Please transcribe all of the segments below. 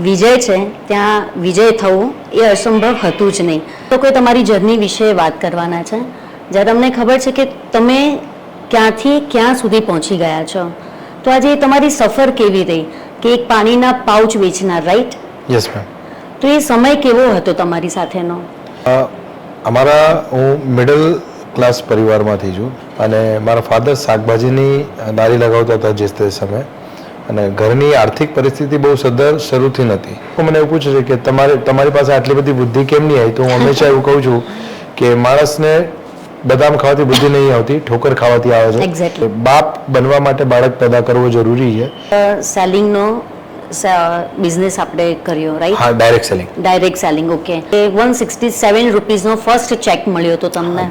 વિજય છે ત્યાં વિજય થવું એ અસંભવ હતું જ નહીં. તો કોઈ તમારી જર્ની વિશે વાત કરવાના છે, જ્યારે અમને ખબર છે કે તમે ક્યાંથી ક્યાં સુધી પહોંચી ગયા છો. તો આજે તમારી સફર કેવી રહી કે એક પાણીના પાઉચ વેચનાર, રાઈટ? Yes ma'am. તો એ સમય કેવો હતો તમારી સાથેનો? હું મિડલ ક્લાસ પરિવારમાંથી છું અને મારા ફાધર શાકભાજીની લારી લગાવતા હતા જે તે સમયે, અને ઘરની આર્થિક પરિસ્થિતિ બહુ શરૂથી નથી. મને એવું પૂછે છે કે તમારી પાસે આટલી બધી બુદ્ધિ કેમ નહીં આવી? તો હું હંમેશા એવું કહું છું કે માણસને બદામ ખાવાથી બુદ્ધિ નહીં આવતી, ઠોકર ખાવાથી આવે છે. Exactly. બાપ બનવા માટે બાળક પેદા કરવો જરૂરી છે. સેલિંગનો બિઝનેસ આપણે કર્યો, રાઈટ? હા, direct selling. Direct selling, okay. 167 રૂપીઝનો ફર્સ્ટ ચેક મળ્યો હતો તમને,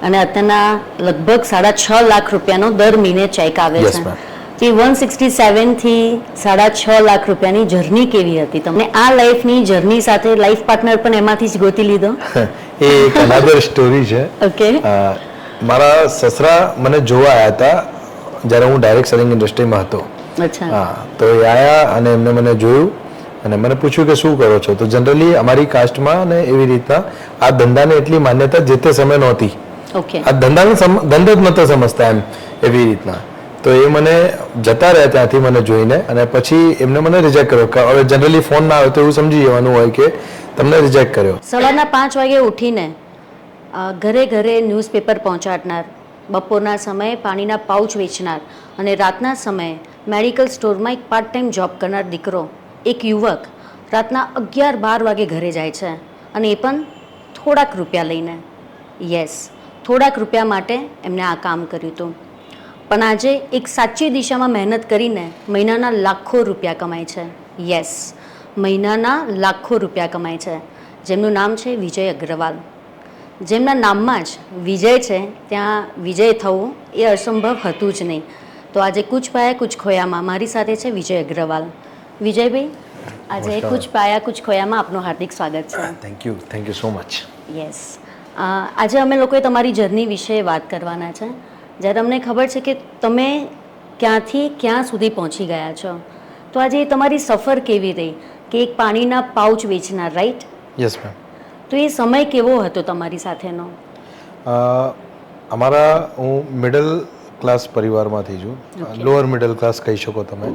અને અત્યારના લગભગ 6.5 લાખ રૂપિયાનો દર મહિને ચેક આવે યસ છે. મેમ. તો 167 થી 6.5 લાખ રૂપિયાની જર્ની કેવી હતી તમને? આ લાઈફની જર્ની સાથે લાઈફ પાર્ટનર પણ એમાંથી જ ગોતી લીધો? એ એક અનધર સ્ટોરી છે. ઓકે. મારા સસરા મને જોવા આવ્યા હતા જ્યારે હું ડાયરેક્ટ સેલિંગ ઇન્ડસ્ટ્રીમાં હતો. અચ્છા. હા, તો એ આવ્યા અને એમને મને જોયું અને મને પૂછ્યું કે શું કરો છો? તો જનરલી અમારી કાસ્ટમાં અને એવી રીતના આ ધંધાને એટલી માન્યતા જે તે સમય નહોતી. ઓકે. આ ધંધો જ નહોતો સમજતા એમ, એવી રીતના. તો એ મને જતા રહ્યા ત્યાંથી મને જોઈને, અને પછી એમને મને રિજેક્ટ કર્યો. હવે જનરલી ફોન ના આવે તો એવું સમજી જવાનું હોય કે તમને રિજેક્ટ કર્યો. સવારના 5 વાગે ઉઠીને ઘરે ઘરે ન્યૂઝપેપર પહોંચાડનાર, બપોરના સમયે પાણીના પાઉચ વેચનાર અને રાતના સમયે મેડિકલ સ્ટોરમાં એક પાર્ટ ટાઈમ જોબ કરનાર દીકરો, એક યુવક રાતના 11-12 વાગે ઘરે જાય છે, અને એ પણ થોડાક રૂપિયા લઈને. યસ, થોડાક રૂપિયા માટે એમને આ કામ કર્યું હતું. પણ આજે એક સાચી દિશામાં મહેનત કરીને મહિનાના લાખો રૂપિયા કમાય છે. યસ, મહિનાના લાખો રૂપિયા કમાય છે. જેમનું નામ છે વિજય અગ્રવાલ. જેમના નામમાં જ વિજય છે ત્યાં વિજય થવું એ અસંભવ હતું જ નહીં. તો આજે કુછ પાયા કુછ ખોયામાં મારી સાથે છે વિજય અગ્રવાલ. વિજયભાઈ, આજે કુછ પાયા કુછ ખોયામાં આપનું હાર્દિક સ્વાગત છે. Thank you so much. Yes, આજે અમે લોકોએ તમારી જર્ની વિશે વાત કરવાના છે, જ્યારે અમને ખબર છે કે તમે ક્યાંથી ક્યાં સુધી પહોંચી ગયા છો. તો આજે તમારી સફર કેવી રહી કે એક પાણીના પાઉચ વેચનાર, રાઈટ? Yes ma'am. તો એ સમય કેવો હતો તમારી સાથેનો? હું મિડલ ક્લાસ પરિવારમાંથી છું, લોઅર મિડલ ક્લાસ કહી શકો તમે.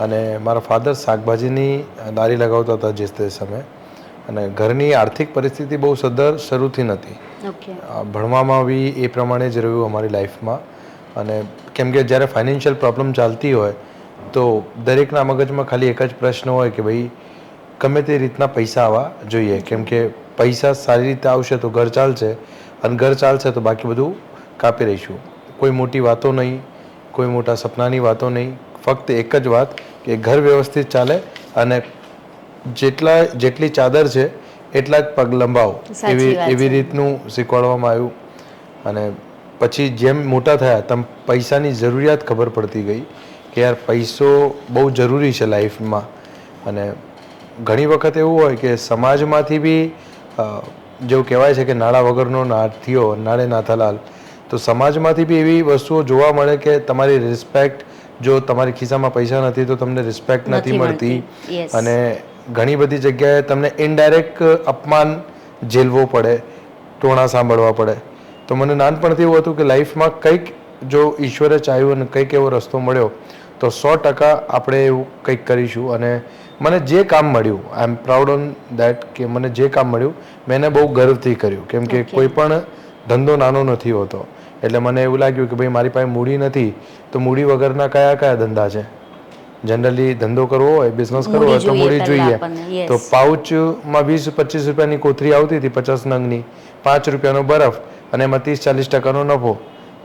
અને મારા ફાધર શાકભાજીની લારી લગાવતા હતા જે તે સમયે, અને ઘરની આર્થિક પરિસ્થિતિ બહુ શરૂથી નથી. ઓકે. ભણવામાં બી એ પ્રમાણે જ રહ્યું અમારી લાઈફમાં. અને કેમ કે જ્યારે ફાઇનાન્શિયલ પ્રોબ્લેમ ચાલતી હોય તો દરેકના મગજમાં ખાલી એક જ પ્રશ્ન હોય કે ભાઈ ગમે તે રીતના પૈસા આવવા જોઈએ, કેમ કે પૈસા સારી રીતે આવશે તો ઘર ચાલશે, અને ઘર ચાલશે તો બાકી બધું કાપી રહીશું. કોઈ મોટી વાતો નહીં, કોઈ મોટા સપનાની વાતો નહીં, ફક્ત એક જ વાત કે ઘર વ્યવસ્થિત ચાલે અને જેટલી ચાદર છે એટલા જ પગ લંબાવો, એવી રીતનું શીખવાડવામાં આવ્યું. અને પછી જેમ મોટા થયા તેમ પૈસાની જરૂરિયાત ખબર પડતી ગઈ કે યાર પૈસો બહુ જરૂરી છે લાઈફમાં. અને ઘણી વખત એવું હોય કે સમાજમાંથી બી જેવું કહેવાય છે કે નાણાં વગરનો નાથિયો નાળે નાથાલાલ, તો સમાજમાંથી બી એવી વસ્તુઓ જોવા મળે કે તમારી રિસ્પેક્ટ, જો તમારી ખિસ્સામાં પૈસા નથી તો તમને રિસ્પેક્ટ નથી મળતી. અને ઘણી બધી જગ્યાએ તમને ઇનડાયરેક્ટ અપમાન ઝેલવો પડે, ટોણા સાંભળવા પડે. તો મને નાનપણથી એવું હતું કે લાઈફમાં કંઈક જો ઈશ્વરે ચાહ્યું અને કંઈક એવો રસ્તો મળ્યો તો 100% આપણે એવું કંઈક કરીશું. અને મને જે કામ મળ્યું, આઈ એમ પ્રાઉડ ઓન દેટ, કે મને જે કામ મળ્યું મેં એને બહુ ગર્વથી કર્યું, કેમ કે કોઈ પણ ધંધો નાનો નથી હોતો. એટલે મને એવું લાગ્યું કે ભાઈ મારી પાસે મૂડી નથી તો મૂડી વગરના કયા ધંધા છે? જનરલી ધંધો કરવો હોય, બિઝનેસ કરવો હોય તો મૂડી જોઈએ. તો પાઉચમાં 20-25 રૂપિયાની કોથળી આવતી હતી 50 નંગની, 5 રૂપિયાનો બરફ, અને એમાં 30-40% નફો.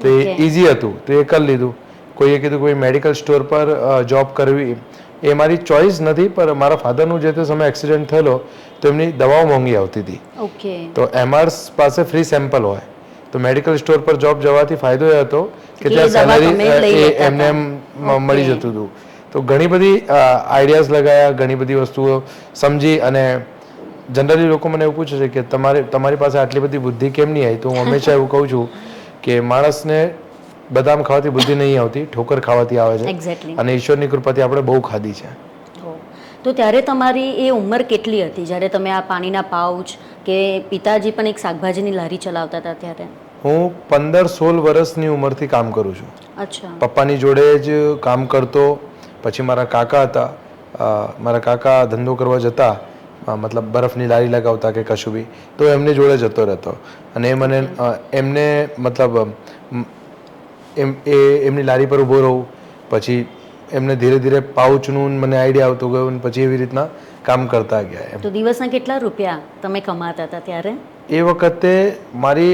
તો એ ઇઝી હતું, તો એ કરી લીધું. કોઈએ કીધું કોઈ મેડિકલ સ્ટોર પર જોબ કરવી, એ મારી ચોઈસ નથી, પણ મારા ફાધરનું જે તે સમય એક્સિડન્ટ થયેલો તો એમની દવાઓ મોંઘી આવતી હતી. તો એમઆરસ પાસે ફ્રી સેમ્પલ હોય, તો મેડિકલ સ્ટોર પર જોબ જવાથી ફાયદો એ હતો કે ત્યાં સેલરી એમને મળી જતું હતું. તો ઘણી બધી આઈડિયાઝ લગાયા, ઘણી બધી વસ્તુઓ સમજી. અને જનરલી લોકો મને એવું પૂછે છે કે તમારી પાસે આટલી બધી બુદ્ધિ કેમ નહીં આવી? તો હું હંમેશા એવું કહું છું કે માણસને બદામ ખાવાથી બુદ્ધિ નહીં આવતી, ઠોકર ખાવાથી આવે છે. અને ઈશ્વરની કૃપાથી આપણે બહુ ખાધી છે. તો ત્યારે તમારી એ ઉંમર કેટલી હતી જ્યારે તમે આ પાણીના પાઉચ કે પિતાજી પણ એક શાકભાજીની લારી ચલાવતા હતા ત્યારે? હું 15-16 વર્ષની ઉંમરથી કામ કરું છું. અચ્છા. પપ્પાની જોડે જ કામ કરતો. પછી મારા કાકા હતા, મારા કાકા ધંધો કરવા જતા, મતલબ બરફની લારી લગાવતા કે કશું બી, તો એમની જોડે જતો રહેતો. અને એ મને એમને મતલબ એમની લારી પર ઊભો રહું. પછી એમને ધીરે ધીરે પાઉચનું મને આઈડિયા આવતો ગયો અને પછી એવી રીતના કામ કરતા ગયા એમ. તો દિવસના કેટલા રૂપિયા તમે કમાતા હતા ત્યારે? એ વખતે મારી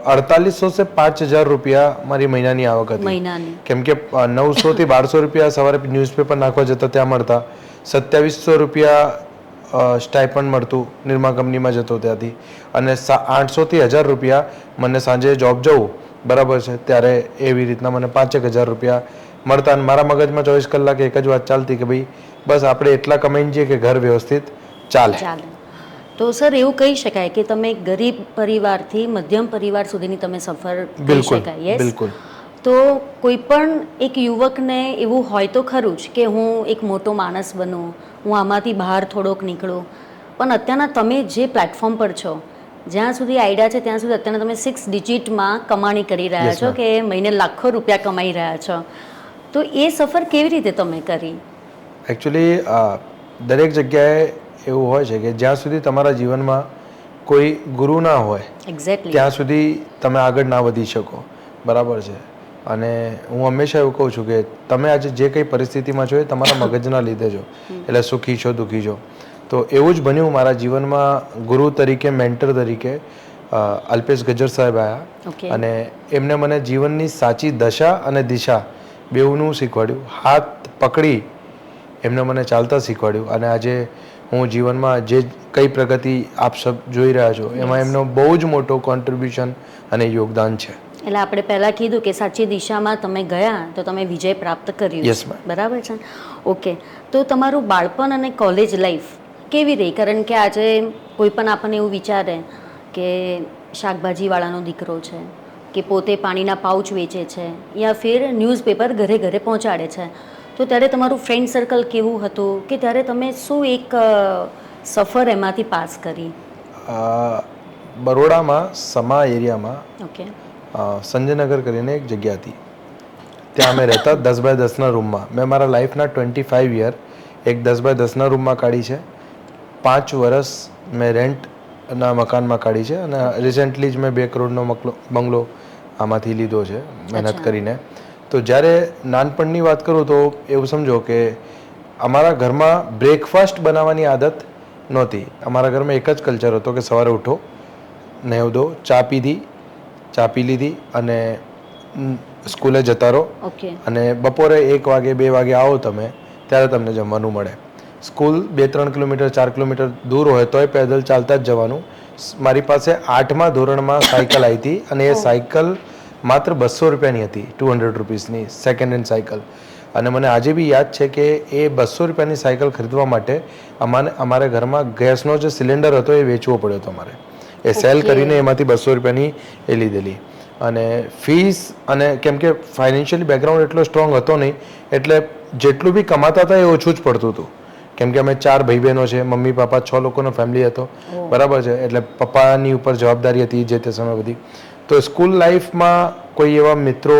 4800 से 5000 રૂપિયા મારી મહિનાની આવક હતી. મહિનાની? કેમ કે 900 થી 1200 રૂપિયા સવારે ન્યૂઝપેપર નાખવા જતા ત્યાં મળતા, 2700 રૂપિયા સ્ટાઇપન્ડ મળતું નિર્મા કંપનીમાં જતો ત્યાંથી, અને 800 થી 1000 રૂપિયા મને સાંજે જોબ જવું બરાબર છે ત્યારે એવી રીતના મને 5000 રૂપિયા મળતા. અને મારા મગજમાં 24 કલાક એક જ વાત ચાલતી કે ભાઈ બસ આપણે એટલા કમાઈને જઈએ કે ઘર વ્યવસ્થિત ચાલે. તો સર એવું કહી શકાય કે તમે ગરીબ પરિવારથી મધ્યમ પરિવાર સુધીની તમે સફર કરી શકાય? યસ, બિલકુલ. તો કોઈ પણ એક યુવકને એવું હોય તો ખરું જ કે હું એક મોટો માણસ બનું, હું આમાંથી બહાર થોડોક નીકળું, પણ અત્યારના તમે જે પ્લેટફોર્મ પર છો, જ્યાં સુધી આઈડિયા છે ત્યાં સુધી અત્યારના તમે 6 ડિજિટમાં કમાણી કરી રહ્યા છો કે મહિને લાખો રૂપિયા કમાઈ રહ્યા છો. તો એ સફર કેવી રીતે તમે કરી? એકચ્યુઅલી દરેક જગ્યાએ એવું હોય છે કે જ્યાં સુધી તમારા જીવનમાં કોઈ ગુરુ ના હોય એક્ઝેક્ટલી ત્યાં સુધી તમે આગળ ના વધી શકો. બરાબર છે. અને હું હંમેશા એવું કહું છું કે તમે આજે જે કંઈ પરિસ્થિતિમાં છો એ તમારા મગજના લીધે છો, એટલે સુખી છો દુઃખી છો. તો એવું જ બન્યું મારા જીવનમાં. ગુરુ તરીકે, મેન્ટર તરીકે અલ્પેશ ગજ્જર સાહેબ આવ્યા અને એમને મને જીવનની સાચી દશા અને દિશા બેઉનું શીખવાડ્યું. હાથ પકડી એમને મને ચાલતા શીખવાડ્યું. અને આજે હું જીવનમાં જે કઈ પ્રગતિ આપ સબ જોઈ રહ્યા છો એમાં એમનો બહુ જ મોટો કોન્ટ્રીબ્યુશન અને યોગદાન છે. એટલે આપણે પહેલાં કીધું કે સાચી દિશામાં તમે ગયા તો તમે વિજય પ્રાપ્ત કર્યું. Yes ma'am. બરાબર છે. ઓકે, તો તમારું બાળપણ અને કોલેજ લાઈફ કેવી રહી? કારણ કે આજે કોઈ પણ આપણને એવું વિચારે કે શાકભાજીવાળાનો દીકરો છે કે પોતે પાણીના પાઉચ વેચે છે યા ફિર ન્યૂઝપેપર ઘરે ઘરે પહોંચાડે છે, તો ત્યારે તમારું ફ્રેન્ડ સર્કલ કેવું હતું કે ત્યારે તમે શું એક સફર એમાંથી પાસ કરી? બરોડામાં સમા એરિયામાં ઓકે, સંજયનગર કરીને એક જગ્યા હતી, ત્યાં અમે રહેતા 10x10ના રૂમમાં. મેં મારા લાઈફના 25 યર એક 10x10ના રૂમમાં કાઢી છે. 5 વર્ષ મેં રેન્ટના મકાનમાં કાઢી છે અને રિસેન્ટલી જ મેં 2 કરોડનો બંગલો આમાંથી લીધો છે મહેનત કરીને. તો જ્યારે નાનપણની વાત કરું તો એવું સમજો કે અમારા ઘરમાં બ્રેકફાસ્ટ બનાવવાની આદત નહોતી. અમારા ઘરમાં એક જ કલ્ચર હતો કે સવારે ઉઠો, નહાવ ધો, ચા પી લીધી અને સ્કૂલે જતા રહો. અને બપોરે 1 વાગે 2 વાગે આવો તમે ત્યારે તમને જમવાનું મળે. સ્કૂલ 2-3 કિલોમીટર 4 કિલોમીટર દૂર હોય તોય પેદલ ચાલતા જ જવાનું. મારી પાસે 8મા ધોરણમાં સાયકલ આવી હતી અને એ સાયકલ માત્ર 200 રૂપિયાની હતી, 200 રૂપીસની સેકન્ડ હેન્ડ સાયકલ. અને મને આજે બી યાદ છે કે એ 200 રૂપિયાની સાયકલ ખરીદવા માટે અમારે ઘરમાં ગેસનો જે સિલિન્ડર હતો એ વેચવો પડ્યો હતો અમારે. એ સેલ કરીને એમાંથી 200 રૂપિયાની એ લીધેલી. અને ફીસ અને કેમ કે ફાઇનાન્શિયલી બેકગ્રાઉન્ડ એટલો સ્ટ્રોંગ હતો નહીં એટલે જેટલું બી કમાતા હતા એ ઓછું જ પડતું હતું. કેમ કે અમે 4 ભાઈ બહેનો છે, મમ્મી પપ્પા 6 લોકોનો ફેમિલી હતો. બરાબર છે. એટલે પપ્પાની ઉપર જવાબદારી હતી જે તે સમય બધી. તો સ્કૂલ લાઈફમાં કોઈ એવા મિત્રો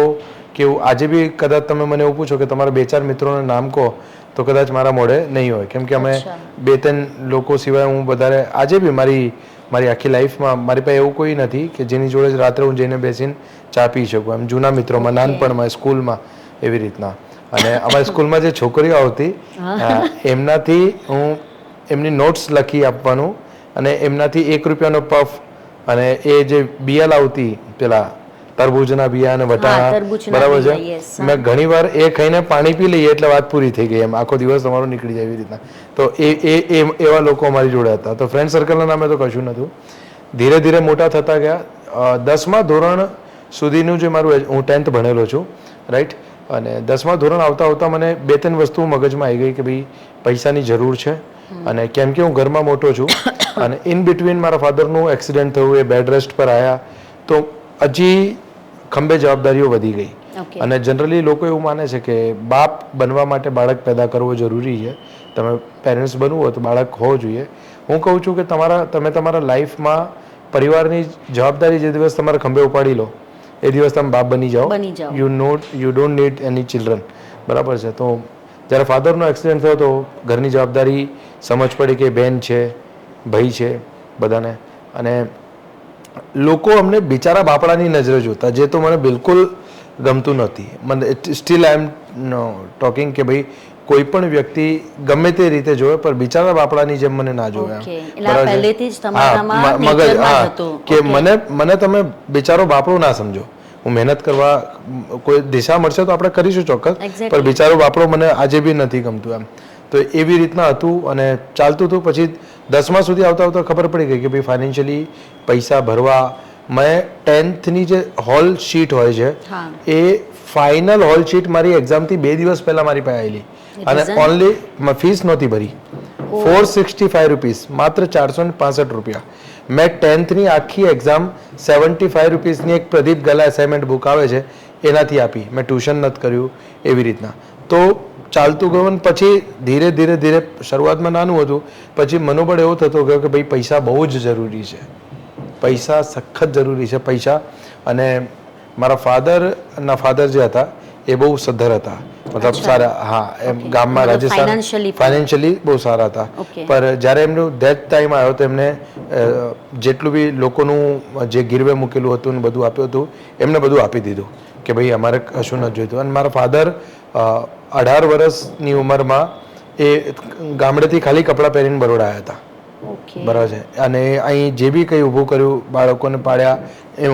કે એવું આજે બી કદાચ તમે મને એવું પૂછો કે તમારા 2-4 મિત્રોના નામ કહો તો કદાચ મારા મોઢે નહીં હોય. કેમ કે અમે 2-3 લોકો સિવાય હું વધારે આજે બી મારી આખી લાઈફમાં મારી પાસે એવું કોઈ નથી કે જેની જોડે રાત્રે હું જઈને બેસીને ચા પી શકું. એમ જૂના મિત્રોમાં, નાનપણમાં, સ્કૂલમાં એવી રીતના. અને અમારી સ્કૂલમાં જે છોકરીઓ આવતી એમનાથી હું એમની નોટ્સ લખી આપવાનું અને એમનાથી 1 રૂપિયાનો પફ અને એ જે બિયા લાવતી પેલા તરબૂચના બિયા અને વટાણા, બરાબર છે, મેં ઘણીવાર એ ખાઈને પાણી પી લઈએ એટલે વાત પૂરી થઈ ગઈ. એમ આખો દિવસ તમારો નીકળી જાય એવી રીતના. તો એવા લોકો અમારી જોડે હતા. તો ફ્રેન્ડ સર્કલના નામે તો કશું નહોતું. ધીરે ધીરે મોટા થતા ગયા. 10મા ધોરણ સુધીનું જે મારું હું 10th ભણેલો છું, રાઈટ. અને 10મા ધોરણ આવતા મને 2-3 વસ્તુ મગજમાં આવી ગઈ કે ભાઈ પૈસાની જરૂર છે. અને કેમ કે હું ઘરમાં મોટો છું અને ઇન બિટવીન મારા ફાધરનું એક્સિડન્ટ થયું, એ બેડ રેસ્ટ પર આવ્યા, તો હજી ખંભે જવાબદારીઓ વધી ગઈ. અને જનરલી લોકો એવું માને છે કે બાપ બનવા માટે બાળક પેદા કરવો જરૂરી છે, તમે પેરેન્ટ્સ બનવું હોય તો બાળક હોવો જોઈએ. હું કહું છું કે તમે તમારા લાઈફમાં પરિવારની જવાબદારી જે દિવસ તમારા ખંભે ઉપાડી લો એ દિવસ તમે બાપ બની જાઓ. You don't need any children. બરાબર છે. તો જ્યારે ફાધરનો એક્સિડન્ટ થયો તો ઘરની જવાબદારી સમજ પડી કે બેન છે, ભાઈ છે બધાને, અને લોકો અમને બિચારા બાપડાની નજરે જોતા, જે તો મને બિલકુલ ગમતું નથી. મને સ્ટીલ આઈ એમ ટોકિંગ કે ભાઈ કોઈ પણ વ્યક્તિ ગમે તે રીતે જોવે પણ બિચારા બાપડાની જેમ મને ના જોવે. કે મને તમે બિચારો બાપડો ના સમજો. હું મહેનત કરવા કોઈ દિશા મળશે તો આપણે કરીશું ચોક્કસ, પણ બિચારો બાપડો મને આજે બી નથી ગમતું એમ. તો એવી રીતના હતું અને ચાલતું હતું. પછી 10મા સુધી આવતા આવતા ખબર પડી ગઈ કે ભાઈ ફાઇનાન્શિયલી પૈસા ભરવા, મેં 10thની જે હોલ શીટ હોય છે એ ફાઇનલ હોલ શીટ મારી એક્ઝામથી 2 દિવસ પહેલા મારી પાસે આવેલી અને ઓનલી ફીસ નહોતી ભરી. 465 રૂપીસ, માત્ર 465 રૂપિયા. મેં 10thની આખી એક્ઝામ 75 રૂપીસની એક પ્રદીપ ગલા અસાઇનમેન્ટ બુક આવે છે એનાથી આપી. મેં ટ્યુશન નથી કર્યું એવી રીતના. તો ચાલતું ગયું. પછી ધીરે ધીરે ધીરે શરૂઆતમાં નાનું હતું, પછી મનોબળ એવો થતો ગયો કે ભાઈ પૈસા બહુ જ જરૂરી છે, પૈસા સખત જરૂરી છે પૈસા. અને મારા ફાધર જે હતા એ બહુ સદ્ધર હતા, મતલબ સારા, હા એમ ગામમાં રાજસ્થાન ફાઇનાન્શિયલી બહુ સારા હતા. પણ જ્યારે એમનું ડેથ ટાઈમ આવ્યો તો એમને જેટલું બી લોકોનું જે ગીરવે મૂકેલું હતું ને બધું આપ્યું હતું એમને બધું આપી દીધું કે ભાઈ અમારે કશું નથી જોઈતું. અને મારા ફાધર 18 વર્ષની ઉંમરમાં એ ગામડેથી ખાલી કપડાં પહેરીને બરોડા આવ્યા હતા. બરાબર છે. અને અહીં જે બી કંઈ ઊભું કર્યું, બાળકોને પાડ્યા,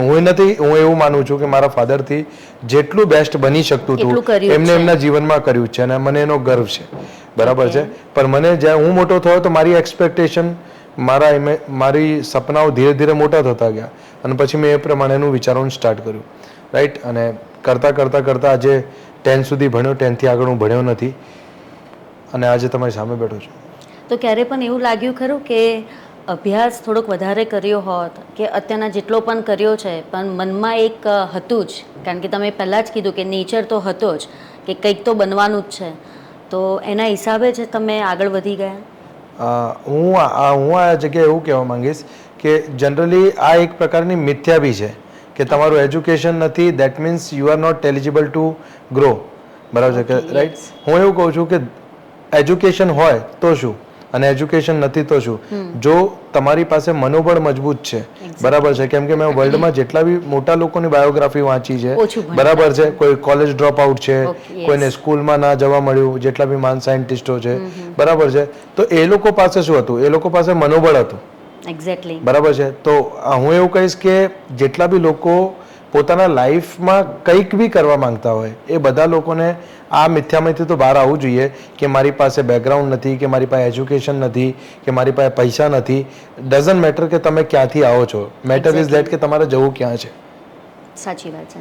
હું એવું માનું છું કે મારા ફાધરથી જેટલું બેસ્ટ બની શકતું હતું એમને એમના જીવનમાં કર્યું છે અને મને એનો ગર્વ છે. બરાબર છે. પણ મને જ્યારે હું મોટો થયો તો મારી એક્સપેક્ટેશન, મારી સપનાઓ ધીરે ધીરે મોટા થતા ગયા અને પછી મેં એ પ્રમાણેનું વિચારવાનું સ્ટાર્ટ કર્યું. રાઈટ. અને કરતાં આજે 10 સુધી ભણ્યો, 10થી આગળ હું ભણ્યો નથી અને આજે તમારી સામે બેઠો છું. તો ક્યારે પણ એવું લાગ્યું ખરું કે અભ્યાસ થોડોક વધારે કર્યો હોત કે અત્યારના જેટલો પણ કર્યો છે પણ મનમાં એક હતું જ, કારણ કે તમે પહેલાં જ કીધું કે નેચર તો હતો જ કે કંઈક તો બનવાનું જ છે, તો એના હિસાબે જ તમે આગળ વધી ગયા? હું આ જગ્યાએ એવું કહેવા માંગીશ કે જનરલી આ એક પ્રકારની મિથ્યા બી છે કે તમારું એજ્યુકેશન નથી that means you are not eligible to grow. બરાબર છે કે રાઈટ? હું એવું કહું છું કે એજ્યુકેશન હોય તો શું અને એજ્યુકેશન નથી તો શું, જો તમારી પાસે મનોબળ મજબૂત છે. બરાબર છે. કેમ કે મેં વર્લ્ડમાં જેટલા બી મોટા લોકોની બાયોગ્રાફી વાંચી છે, બરાબર છે, કોઈ કોલેજ ડ્રોપ આઉટ છે, કોઈને સ્કૂલમાં ના જવા મળ્યું, જેટલા બી માન સાયન્ટિસ્ટો છે, બરાબર છે, તો એ લોકો પાસે શું હતું? એ લોકો પાસે મનોબળ હતું. એક્ઝેક્ટલી. બરાબર છે. તો હું એવું કહીશ કે જેટલા બી લોકો પોતાના લાઈફમાં કંઈક બી કરવા માંગતા હોય એ બધા લોકોને આ મિથ્યામાંથી તો બહાર આવવું જોઈએ કે મારી પાસે બેકગ્રાઉન્ડ નથી, કે મારી પાસે એજ્યુકેશન નથી, કે મારી પાસે પૈસા નથી. ડઝન્ટ મેટર કે તમે ક્યાંથી આવો છો, મેટર ઇઝ ધેટ કે તમારે જવું ક્યાં છે. સાચી વાત છે.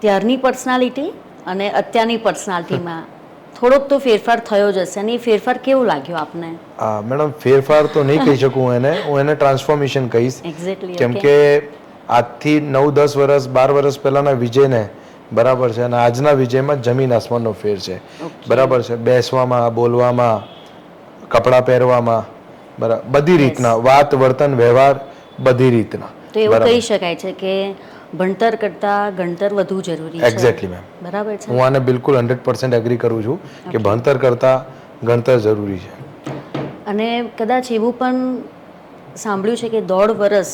ત્યારની પર્સનાલિટી અને અત્યારની પર્સનાલિટીમાં થોડોક તો ફેરફાર થયો જ હશે, અને એ ફેરફાર કેવું લાગ્યો આપને? મેડમ ફેરફાર તો નહીં કહી શકું હું એને ટ્રાન્સફોર્મેશન કહીશ. કેમ કે આજથી 9-10 વર્ષ 12 વર્ષ પહેલાના વિજયને, બરાબર છે, અને આજના વિજયમાં જમીન આસમાનનો ફેર છે. બરાબર છે. બેસવામાં, બોલવામાં, કપડાં પહેરવામાં, બરાબર, બધી રીતના વાત, વર્તન, વ્યવહાર, બધી રીતના. તો એવું કહી શકાય છે કે ભણતર કરતાં ગણતર વધુ જરૂરી છે. Exactly ma'am. બરાબર છે. હું આને બિલકુલ 100% એગ્રી કરું છું કે ભણતર કરતાં ગણતર જરૂરી છે. અને કદાચ એવું પણ સાંભળ્યું છે કે 1.5 વર્ષ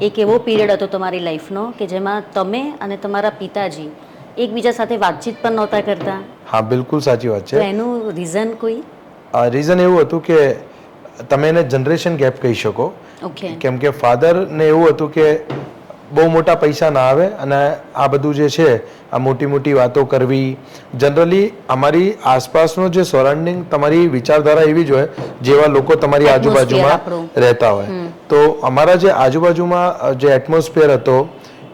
એક એવો પીરિયડ હતો તમારી લાઈફનો કે જેમાં તમે અને તમારા પિતાજી એકબીજા સાથે વાતચીત પણ નહોતા કરતા. હા, બિલકુલ સાચી વાત છે. તો એનું રીઝન કોઈ? રીઝન એવું હતું કે તમે એને જનરેશન ગેપ કહી શકો. કેમ કે ફાધરને એવું હતું કે બહુ મોટા પૈસા ના આવે અને આ બધું જે છે આ મોટી મોટી વાતો કરવી. જનરલી અમારી આસપાસનો જે સરાઉન્ડિંગ, તમારી વિચારધારા એવી જ હોય જેવા લોકો તમારી આજુબાજુમાં રહેતા હોય. તો અમારા જે આજુબાજુમાં જે એટમોસ્ફિયર હતો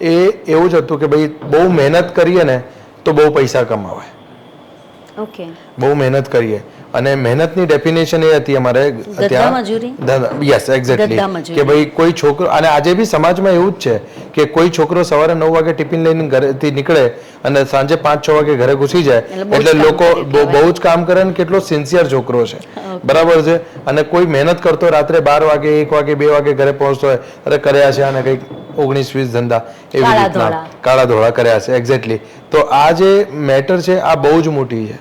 એ એવું જ હતું કે ભાઈ બહુ મહેનત કરીએ ને તો બહુ પૈસા કમાવાય. બહુ મહેનત કરીએ અને મહેનતની ડેફિનેશન એ હતી અમારે ગધા મજૂરી? યસ એક્ઝેક્ટલી, ગધા મજૂરી. કે ભાઈ કોઈ છોકરો, અને આજે બી સમાજમાં એવું જ છે કે કોઈ છોકરો સવારે 9 વાગે ટિફિન લઈને ઘરેથી નીકળે અને સાંજે 5-6 વાગે ઘરે ઘૂસી જાય એટલે લોકો બહુ જ કામ કરે ને કેટલો સિન્સિયર છોકરો છે, બરાબર છે. અને કોઈ મહેનત કરતો રાત્રે 12 વાગે 1 વાગે 2 વાગે ઘરે પહોંચતો હોય, અરે કર્યા છે અને કંઈક 19-20 ધંધા એવી રીતના કાળા ધોળા કર્યા છે, એક્ઝેક્ટલી. તો આ જે મેટર છે આ બહુ જ મોટી છે,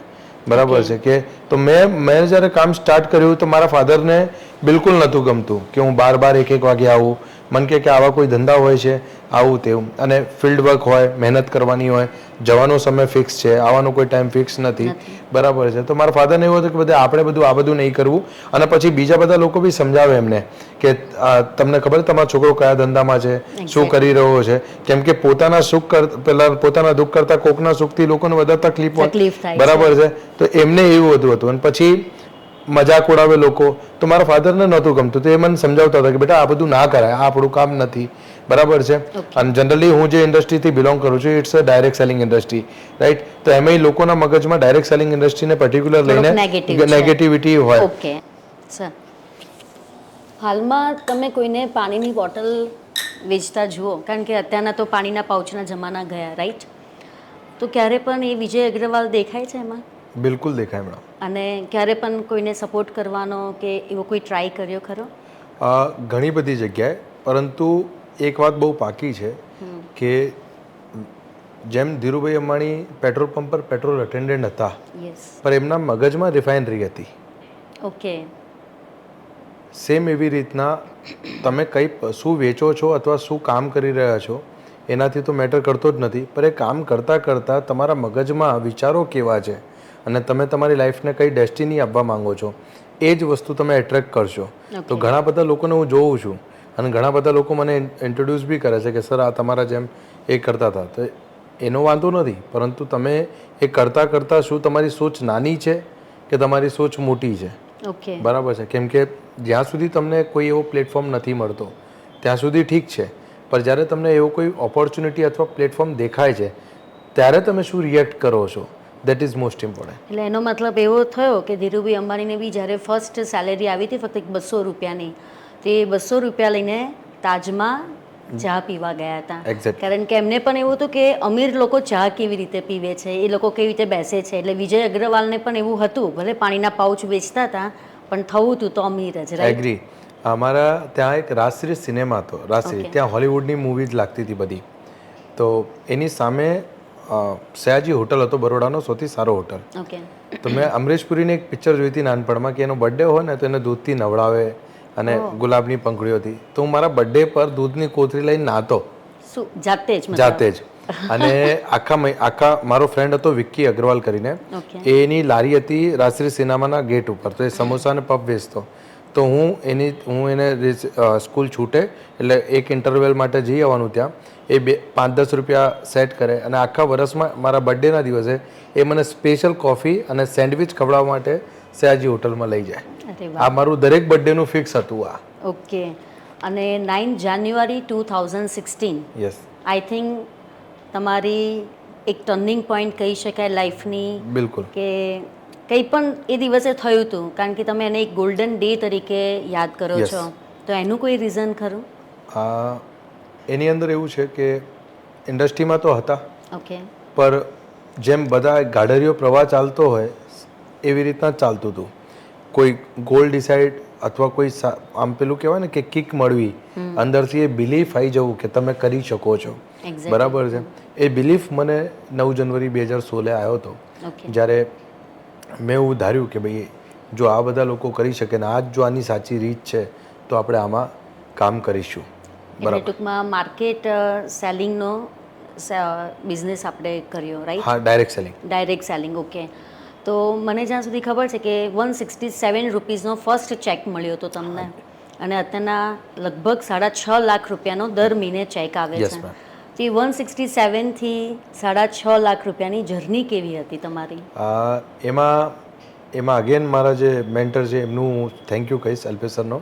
બરાબર છે. કે તો મેં જ્યારે કામ સ્ટાર્ટ કર્યું તો મારા ફાધરને બિલકુલ નહોતું ગમતું કે હું 12-1 વાગે આવું. મને કે આવા કોઈ ધંધા હોય છે આવું તેવું, અને ફિલ્ડ વર્ક હોય, મહેનત કરવાની હોય, જવાનો સમય ફિક્સ છે, આવવાનો કોઈ ટાઈમ ફિક્સ નથી, બરાબર છે. તો મારા ફાધરને એવું હતું કે બધા આપણે આ બધું નહીં કરવું. અને પછી બીજા બધા લોકો બી સમજાવે એમને કે તમને ખબર છે તમારો છોકરો કયા ધંધામાં છે, શું કરી રહ્યો છે, કેમ કે પોતાના સુખ પેલા પોતાના દુઃખ કરતા કોકના સુખથી લોકોને વધારે તકલીફ હોય, બરાબર છે. તો એમને એવું બધું હતું. અને પછી મજાક ઉડાવે લોકો, તો મારા ફાધરને નહોતું ગમતું. તો એ મને સમજાવતા હતા કે બેટા આ બધું ના કરાય, આ આપણું કામ નથી, બરાબર છે. અને જનરલી હું જે ઇન્ડસ્ટ્રીથી બિલોંગ કરું છું it's a direct selling industry, right. તો એમાંય લોકોના મગજમાં ડાયરેક્ટ સેલિંગ ઇન્ડસ્ટ્રીને પર્ટિક્યુલર લઈને નેગેટિવિટી હોય. ઓકે સર, હાલમાં તમે કોઈને પાણીની બોટલ વેચતા જુઓ, કારણ કે અત્યારના તો પાણીના પાઉચના જમાના ગયા, રાઈટ? તો ક્યારે પણ એ વિજય અગ્રવાલ દેખાય છે એમાં? બિલકુલ દેખાય મેડમ. અને ક્યારે પણ કોઈને સપોર્ટ કરવાનો કે એવો કોઈ ટ્રાય કર્યો ખરો? ઘણી બધી જગ્યાએ, પરંતુ એક વાત બહુ પાકી છે કે જેમ ધીરુભાઈ અંબાણી પેટ્રોલ પંપ પર પેટ્રોલ અટેન્ડન્ટ હતા, પણ એમના મગજમાં રિફાઇનરી હતી. ઓકે. સેમ એવી રીતના તમે શું વેચો છો અથવા શું કામ કરી રહ્યા છો એનાથી તો મેટર કરતો જ નથી, પણ એ કામ કરતાં કરતાં તમારા મગજમાં વિચારો કેવા છે અને તમે તમારી લાઈફને કઈ ડેસ્ટિની આપવા માંગો છો એ જ વસ્તુ તમે એટ્રેક્ટ કરશો. તો ઘણા બધા લોકોને હું જોઉં છું અને ઘણા બધા લોકો મને ઇન્ટ્રોડ્યુસ બી કરે છે કે સર આ તમારા જેમ એ કરતા હતા. તો એનો વાંધો નથી, પરંતુ તમે એ કરતાં કરતાં શું તમારી સોચ નાની છે કે તમારી સોચ મોટી છે, બરાબર છે. કેમ કે જ્યાં સુધી તમને કોઈ એવો પ્લેટફોર્મ નથી મળતો ત્યાં સુધી ઠીક છે, પણ જ્યારે તમને એવો કોઈ ઓપોર્ચ્યુનિટી અથવા પ્લેટફોર્મ દેખાય છે ત્યારે તમે શું રિએક્ટ કરો છો, દેટ ઇઝ મોસ્ટ ઇમ્પોર્ટન્ટ. એટલે એનો મતલબ એવો થયો કે ધીરુભાઈ અંબાણીને બી જ્યારે ફર્સ્ટ સેલેરી આવી હતી ફક્ત 200 રૂપિયાની, તે 200 રૂપિયા લઈને તાજમાં ચા પીવા ગયા હતા. કારણ કે એમને પણ એવું હતું કે અમીર લોકો ચા કેવી રીતે પીવે છે, એ લોકો કેવી રીતે બેસે છે. એટલે વિજય અગ્રવાલને પણ એવું હતું, ભલે પાણીના પાઉચ વેચતા હતા પણ થવું હતું તો અમીર જ, રાઈટ? એગ્રી. અમારા ત્યાં એક રાજશ્રી સિનેમા હતો, રાજશ્રી, ત્યાં હોલિવૂડની મૂવીઝ લાગતી હતી બધી. તો એની સામે સયાજી હોટલ હતો, બરોડાનો સૌથી સારો હોટલ. ઓકે. તો મેં અમરીશ પુરીની એક પિક્ચર જોઈ હતી નાનપણમાં કે એનો બર્થડે હોય ને તો એને દૂધથી નવડાવે અને ગુલાબની પંખડીઓ હતી. તો હું મારા બર્થડે પર દૂધની કોથળી લઈને નાતો, જાતે જ. અને આખા મારો ફ્રેન્ડ હતો વિક્કી અગ્રવાલ કરીને, એની લારી હતી રાજશ્રી સિનેમાના ગેટ ઉપર, તો એ સમોસા અને પફ વેચતો. તો હું એને સ્કૂલ છૂટે એટલે એક ઇન્ટરવેલ માટે જઈ આવવાનું ત્યાં, એ 5-10 રૂપિયા સેટ કરે અને આખા વર્ષમાં મારા બર્થડેના દિવસે એ મને સ્પેશિયલ કોફી અને સેન્ડવિચ ખવડાવવા માટે સયાજી હોટલમાં લઈ જાય. આ મારું દરેક બર્થડેનું ફિક્સ હતું આ. ઓકે. અને 9 જાન્યુઆરી 2016, યસ, આઈ થિંક તમારી એક ટર્નિંગ પોઈન્ટ કહી શકાય લાઈફની. બિલકુલ. કે કંઈ પણ એ દિવસે થયું હતું, કારણ કે તમે એને એક ગોલ્ડન ડે તરીકે યાદ કરો છો, તો એનું કોઈ રીઝન ખરું? એની અંદર એવું છે કે ઇન્ડસ્ટ્રીમાં તો હતા, ઓકે, પર જેમ બધા ગાડરીયો પ્રવાહ ચાલતો હોય એવી રીતના જ ચાલતું હતું. કોઈ ગોલ ડિસાઇડ અથવા કોઈ આમ પેલું કહેવાય ને કે કિક મળવી, અંદરથી એ બિલીફ આવી જવું કે તમે કરી શકો છો, બરાબર છે. એ બિલીફ મને 9 જાન્યુઆરી 2016 આવ્યો હતો, જ્યારે મેં એવું ધાર્યું કે ભાઈ જો આ બધા લોકો કરી શકે ને આ જ જો આની સાચી રીત છે તો આપણે આમાં કામ કરીશું. બરાબર. ટૂંકમાં માર્કેટ સેલિંગનો બિઝનેસ આપણે કર્યો, રાઈટ? હા, ડાયરેક્ટ સેલિંગ. ઓકે. તો મને જ્યાં સુધી ખબર છે કે 167 રૂપીઝનો ફર્સ્ટ ચેક મળ્યો હતો તમને, અને અત્યારના લગભગ 6.5 લાખ રૂપિયાનો દર મહિને ચેક આવે છે. તો 167 થી 6.5 લાખ રૂપિયાની જર્ની કેવી હતી તમારી? એમાં અગેન મારા જે મેન્ટર છે એમનું હું થેન્ક યુ કહીશ, અલ્પેશ સરનો.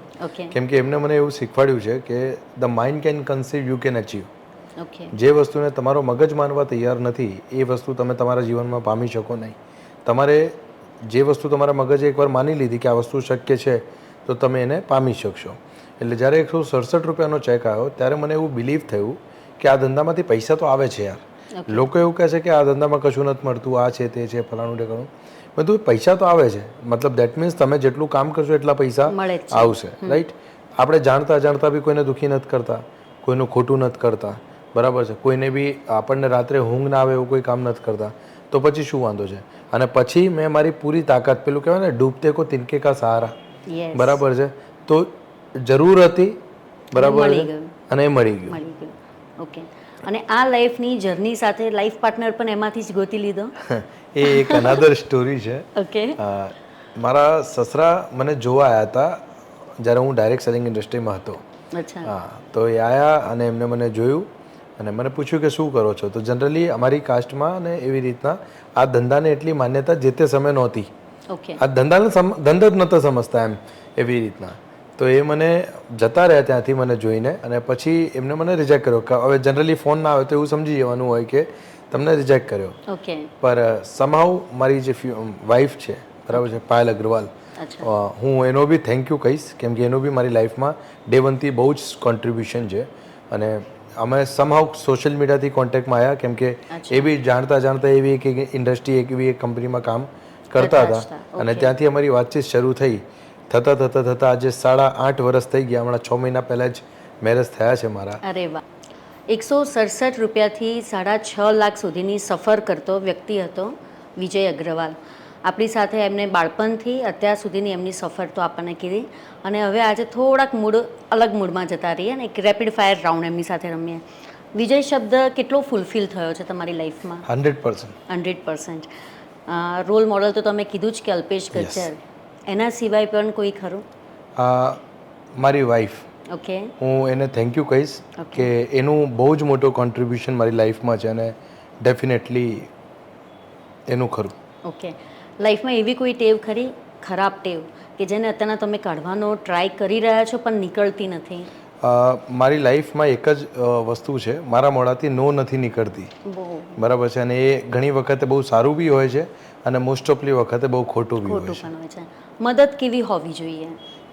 કેમ કે એમને મને એવું શીખવાડ્યું છે કે the mind can conceive, you can achieve. જે વસ્તુને તમારો મગજ માનવા તૈયાર નથી એ વસ્તુ તમે તમારા જીવનમાં પામી શકો નહીં. તમારે જે વસ્તુ તમારા મગજે એકવાર માની લીધી કે આ વસ્તુ શક્ય છે તો તમે એને પામી શકશો. એટલે જ્યારે 167 રૂપિયાનો ચેક આવ્યો ત્યારે મને એવું બિલીવ થયું કે આ ધંધામાંથી પૈસા તો આવે છે યાર. લોકો એવું કહે છે કે આ ધંધામાં કશું નથી મળતું, આ છે તે છે ફલાણું ઢેકાણું, બધું પૈસા તો આવે છે. મતલબ દેટ મીન્સ તમે જેટલું કામ કરશો એટલા પૈસા આવશે, રાઈટ. આપણે જાણતા જાણતા બી કોઈને દુઃખી નથી કરતા, કોઈનું ખોટું નથી કરતા, બરાબર છે. કોઈને બી આપણને રાત્રે ઊંઘ ના આવે એવું કોઈ કામ નથી કરતા, તો પછી શું વાંધો છે? અને પછી મેં મારી પૂરી તાકાત, પેલું કહેવાય ને ડૂબતે કો તિનકે કા સહારા, બરાબર છે, તો જરૂર હતી, બરાબર છે, અને એ મળી ગયું. ઓકે. અને આ લાઈફની જર્ની સાથે લાઈફ પાર્ટનર પણ એમાંથી જ ગોતી લીધો? એ એક અનધર સ્ટોરી છે. ઓકે. મારા સસરા મને જોવા આવ્યા હતા જ્યારે હું ડાયરેક્ટ સેલિંગ ઇન્ડસ્ટ્રીમાં હતો. અચ્છા. હા, તો એ આવ્યા અને એમને મને જોયું અને મને પૂછ્યું કે શું કરો છો. તો જનરલી અમારી કાસ્ટમાં અને એવી રીતના આ ધંધાને એટલી માન્યતા જે તે સમયે નહોતી. ઓકે. આ ધંધો જ નહોતા સમજતા એમ, એવી રીતના. તો એ મને જતા રહ્યા ત્યાંથી મને જોઈને, અને પછી એમને મને રિજેક્ટ કર્યો. કે હવે જનરલી ફોન ના આવે તો એવું સમજી જવાનું હોય કે તમને રિજેક્ટ કર્યો. ઓકે. પર સમહાઉ મારી જે વાઈફ છે, બરાબર છે, પાયલ અગ્રવાલ, હું એનો બી થેન્ક યુ કહીશ, કેમ કે એનો બી મારી લાઈફમાં ડે વનથી બહુ જ કોન્ટ્રીબ્યુશન છે. અને અમે સમહાઉ સોશિયલ મીડિયાથી કોન્ટેક્ટમાં આવ્યા, કેમ કે એ બી જાણતા જાણતા એવી એક ઇન્ડસ્ટ્રી, એવી એક કંપનીમાં કામ કરતા હતા, અને ત્યાંથી અમારી વાતચીત શરૂ થઈ. થતાં આજે 8.5 વર્ષ થઈ ગયા. હમણાં 6 મહિના પહેલાં જ મેરેજ થયા છે મારા. અરે વાહ. 167 રૂપિયાથી 6.5 લાખ સુધીની સફર કરતો વ્યક્તિ હતો વિજય અગ્રવાલ. આપણી સાથે એમને બાળપણથી અત્યાર સુધીની એમની સફર તો આપણને કીધી. અને હવે આજે થોડાક અલગ મૂડમાં જતા રહીએ અને એક રેપિડ ફાયર રાઉન્ડ એમની સાથે રમીએ. વિજય શબ્દ કેટલો ફૂલફિલ થયો છે તમારી લાઈફમાં? 100%. 100%. રોલ મોડલ તો તમે કીધું જ કે અલ્પેશ ગજ્જર. એના સિવાય પણ કોઈ ખરું? મારી વાઈફ. ઓકે. હું એને થેન્ક યુ કહીશ કે એનું બહુ જ મોટો કોન્ટ્રીબ્યુશન મારી લાઈફમાં છે, અને ડેફિનેટલી એનું ખરું. ઓકે. લાઈફમાં એવી કોઈ ટેવ ખરી, ખરાબ ટેવ, કે જેને અત્યારના તમે કાઢવાનો ટ્રાય કરી રહ્યા છો પણ નીકળતી નથી? મારી લાઈફમાં એક જ વસ્તુ છે, મારા મોઢાથી નો નથી નીકળતી, બરાબર છે. અને એ ઘણી વખતે બહુ સારું બી હોય છે, અને મોસ્ટ ઓફલી વખતે બહુ ખોટું બી હોય છે. મદદ કેવી હોવી જોઈએ?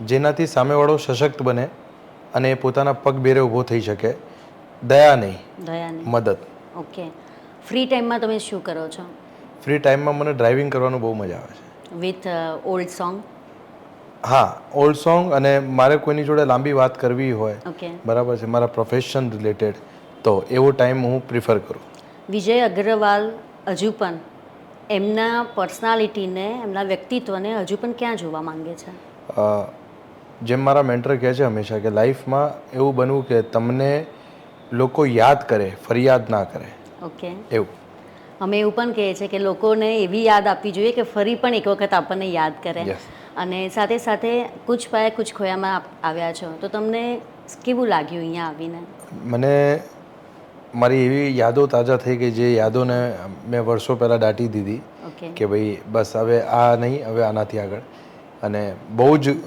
જેનાથી સામેવાળો સશક્ત બને અને એ પોતાના પગ બેરે ઊભો થઈ શકે. દયા નહીં, મદદ. ઓકે. ફ્રી ટાઈમમાં તમે શું કરો છો? ફ્રી ટાઈમમાં મને ડ્રાઇવિંગ કરવાનું બહુ મજા આવે છે. With old song? હા, ઓલ્ડ સોંગ. અને મારે કોઈની જોડે લાંબી વાત કરવી હોય, બરાબર છે, મારા પ્રોફેશન રિલેટેડ, તો એવો ટાઈમ હું પ્રિફર કરું. વિજય અગ્રવાલ હજુ પણ એમના પર્સનાલિટીને, એમના વ્યક્તિત્વને હજુ પણ ક્યાં જોવા માંગે છે? જેમ મારા મેન્ટર કહે છે હંમેશા કે લાઈફમાં એવું બનવું કે તમને લોકો યાદ કરે, ફરિયાદ ના કરે. ઓકે. એવું અમે એવું પણ કહીએ છીએ કે લોકોને એવી યાદ આપવી જોઈએ કે ફરી પણ એક વખત આપણને યાદ કરે. અને સાથે સાથે કુછ પાયા કુછ ખોયામાં આવ્યા છો, તો તમને કેવું લાગ્યું અહીંયા આવીને? મને મારી એવી યાદો તાજા થઈ ગઈ, જે યાદોને મેં વર્ષો પહેલાં દાટી દીધી કે ભાઈ બસ હવે આ નહીં, હવે આનાથી આગળ. અને બહુ જ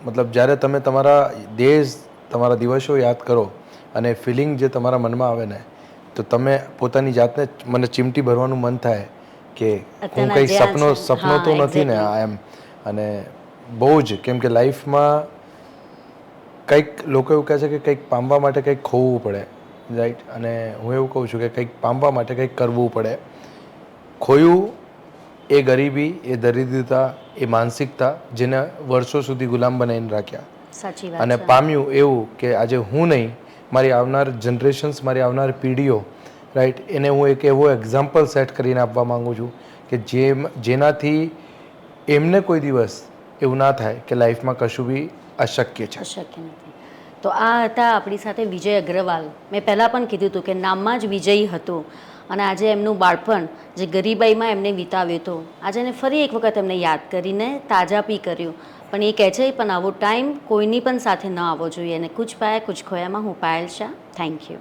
મતલબ જ્યારે તમે તમારા દેશ, તમારા દિવસો યાદ કરો અને ફિલિંગ જે તમારા મનમાં આવે ને, તો તમે પોતાની જાતને, મને ચીમટી ભરવાનું મન થાય કે હું કંઈ સપનો તો નથી ને આ એમ. અને બહુ જ, કેમ કે લાઈફમાં કંઈક લોકો એવું કહે છે કે કંઈક પામવા માટે કંઈક ખોવું પડે, રાઈટ. અને હું એવું કહું છું કે કંઈક પામવા માટે કંઈક કરવું પડે. ખોયું એ ગરીબી, એ દરિદ્રતા, એ માનસિકતા, જેને વર્ષો સુધી ગુલામ બનાવીને રાખ્યા. સાચી વાત. અને પામ્યું એવું કે આજે હું નહીં, મારી આવનાર જનરેશન્સ, મારી આવનાર પેઢીઓ, રાઈટ, એને હું એક એવો એક્ઝામ્પલ સેટ કરીને આપવા માગું છું કે જેનાથી એમને કોઈ દિવસ એવું ના થાય કે લાઈફમાં કશું બી અશક્ય છે. અશક્ય નથી. તો આ હતા આપણી સાથે વિજય અગ્રવાલ. મેં પહેલાં પણ કીધું હતું કે નામમાં જ વિજય હતું, અને આજે એમનું બાળપણ જે ગરીબાઈમાં એમને વિતાવ્યું હતું, આજે એને ફરી એક વખત એમને યાદ કરીને તાજાપી કર્યું. પણ એ કહે છે પણ આવો ટાઈમ કોઈની પણ સાથે ન આવવો જોઈએ. અને કુછ પાયા કુછ ખોયામાં હું પાયલ શાહ. Thank you.